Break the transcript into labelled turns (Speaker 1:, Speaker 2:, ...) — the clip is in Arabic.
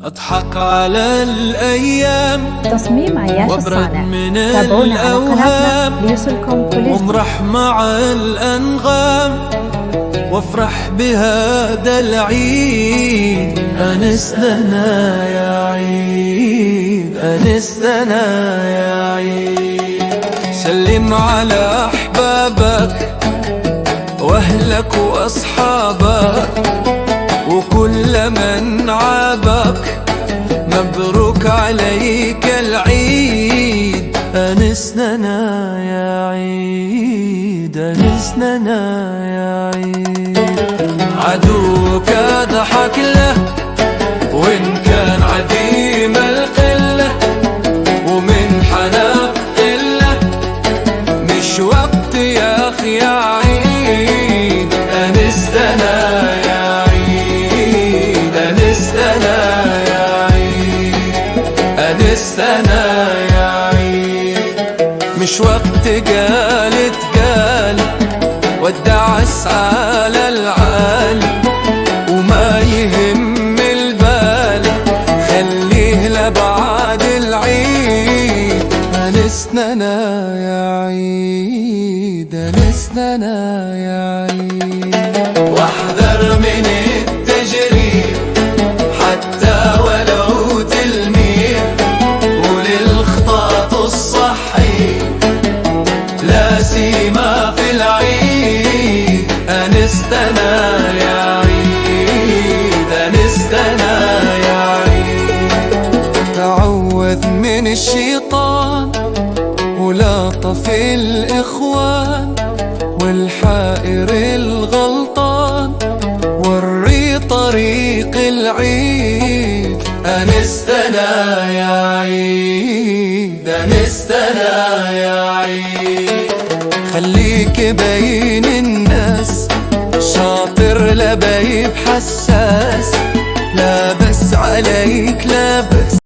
Speaker 1: أضحك على الأيام
Speaker 2: تصميم عياش الصانع.
Speaker 1: من
Speaker 2: تابعونا على قناتنا
Speaker 1: الأوهام
Speaker 2: ليصلكم كل جديد.
Speaker 1: وامرح مع الأنغام وافرح بهذا العيد. أنسنا يا عيد، أنسنا يا عيد. سلم على أحبابك وأهلك وأصحابك وكل من عابك، مبروك عليك العيد. أنسنا يا عيد، أنسنا يا عيد. عدوك ضحك له وإن كان عديم القلة، ومن حناق قلة مش وقت يا أخي يا عيد. أنسنا يا عيد، أنسنا يا عيد، أنسنا يا عيد. مش وقت قال تقال والدعس على العالي، وما يهم البال خليه لبعد العيد. أنسنا يا عيد، أنسنا يا عيد. واحذر من التجريب حتى ولو تلميذ، وللخطاط الصحي لا سيما في العيد. أنستنا يا عيد، أنستنا يا عيد. تعوذ من الشيطان ولاطف الإخوان والحائر الغلطان، وري طريق العيد. أنستنا يا عيد، أنستنا يا عيد. خليك بين الناس شاطر لبيب حساس، لا بس عليك لا بس